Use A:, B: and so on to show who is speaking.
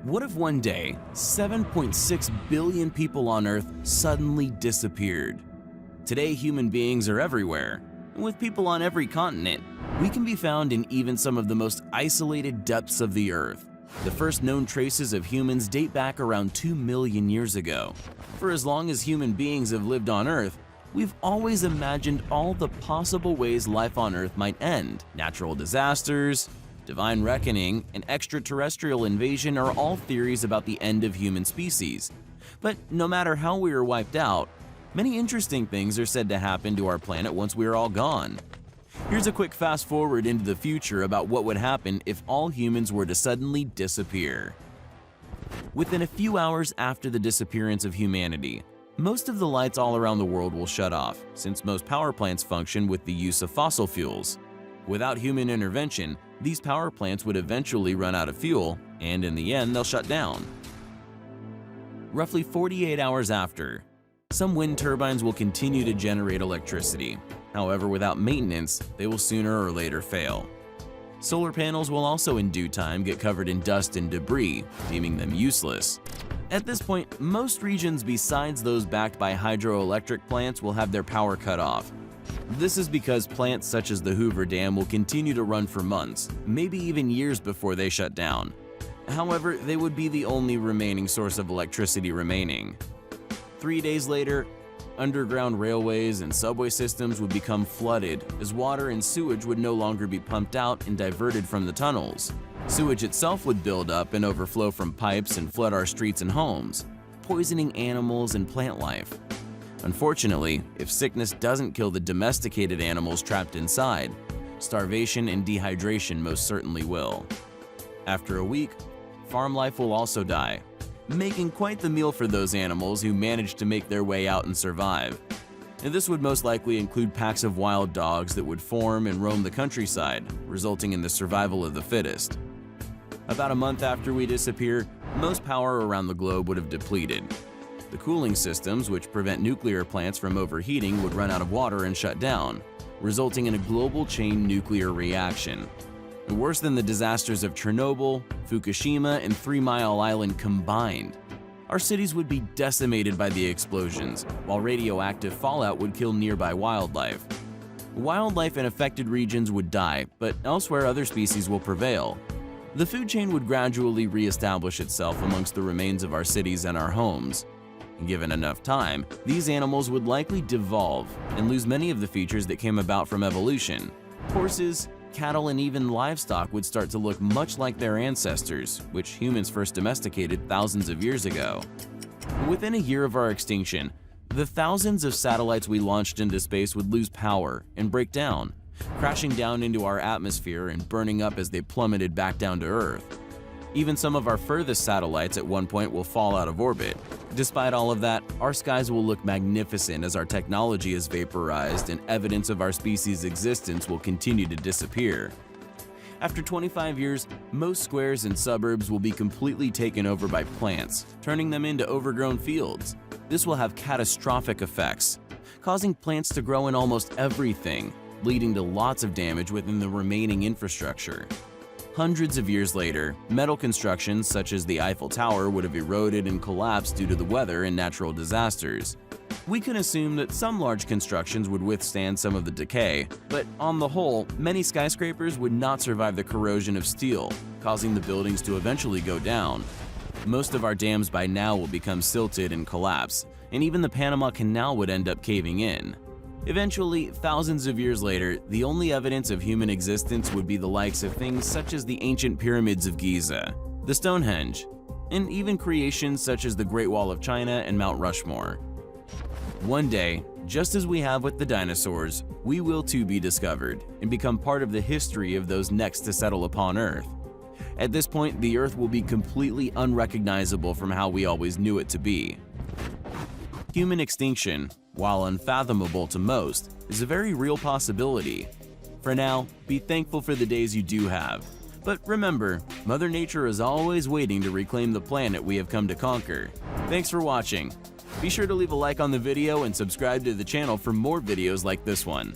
A: What if one day, 7.6 billion people on Earth suddenly disappeared? Today, human beings are everywhere, and with people on every continent, we can be found in even some of the most isolated depths of the Earth. The first known traces of humans date back around 2 million years ago. For as long as human beings have lived on Earth, we've always imagined all the possible ways life on Earth might end. Natural disasters, divine reckoning, and extraterrestrial invasion are all theories about the end of human species. But no matter how we are wiped out, many interesting things are said to happen to our planet once we are all gone. Here's a quick fast forward into the future about what would happen if all humans were to suddenly disappear. Within a few hours after the disappearance of humanity, most of the lights all around the world will shut off, since most power plants function with the use of fossil fuels. Without human intervention, these power plants would eventually run out of fuel, and in the end, they'll shut down. Roughly 48 hours after, some wind turbines will continue to generate electricity. However, without maintenance, they will sooner or later fail. Solar panels will also in due time get covered in dust and debris, deeming them useless. At this point, most regions besides those backed by hydroelectric plants will have their power cut off. This is because plants such as the Hoover Dam will continue to run for months, maybe even years before they shut down. However, they would be the only remaining source of electricity remaining. 3 days later, underground railways and subway systems would become flooded, as water and sewage would no longer be pumped out and diverted from the tunnels. Sewage itself would build up and overflow from pipes and flood our streets and homes, poisoning animals and plant life. Unfortunately, if sickness doesn't kill the domesticated animals trapped inside, starvation and dehydration most certainly will. After a week, farm life will also die, making quite the meal for those animals who managed to make their way out and survive. And this would most likely include packs of wild dogs that would form and roam the countryside, resulting in the survival of the fittest. About a month after we disappear, most power around the globe would have depleted. The cooling systems, which prevent nuclear plants from overheating, would run out of water and shut down, resulting in a global chain nuclear reaction. And worse than the disasters of Chernobyl, Fukushima, and 3 Mile Island combined, our cities would be decimated by the explosions, while radioactive fallout would kill nearby wildlife. Wildlife in affected regions would die, but elsewhere other species will prevail. The food chain would gradually re-establish itself amongst the remains of our cities and our homes. Given enough time, these animals would likely devolve and lose many of the features that came about from evolution. Horses, cattle, and even livestock would start to look much like their ancestors, which humans first domesticated thousands of years ago. Within a year of our extinction, the thousands of satellites we launched into space would lose power and break down, crashing down into our atmosphere and burning up as they plummeted back down to Earth. Even some of our furthest satellites at one point will fall out of orbit. Despite all of that, our skies will look magnificent as our technology is vaporized and evidence of our species' existence will continue to disappear. After 25 years, most squares and suburbs will be completely taken over by plants, turning them into overgrown fields. This will have catastrophic effects, causing plants to grow in almost everything, leading to lots of damage within the remaining infrastructure. Hundreds of years later, metal constructions such as the Eiffel Tower would have eroded and collapsed due to the weather and natural disasters. We can assume that some large constructions would withstand some of the decay, but on the whole, many skyscrapers would not survive the corrosion of steel, causing the buildings to eventually go down. Most of our dams by now will become silted and collapse, and even the Panama Canal would end up caving in. Eventually, thousands of years later, the only evidence of human existence would be the likes of things such as the ancient pyramids of Giza, the Stonehenge, and even creations such as the Great Wall of China and Mount Rushmore. One day, just as we have with the dinosaurs, we will too be discovered and become part of the history of those next to settle upon Earth. At this point, the Earth will be completely unrecognizable from how we always knew it to be. Human extinction, while unfathomable to most, is a very real possibility. For now, be thankful for the days you do have. But remember, Mother Nature is always waiting to reclaim the planet we have come to conquer. Thanks for watching. Be sure to leave a like on the video and subscribe to the channel for more videos like this one.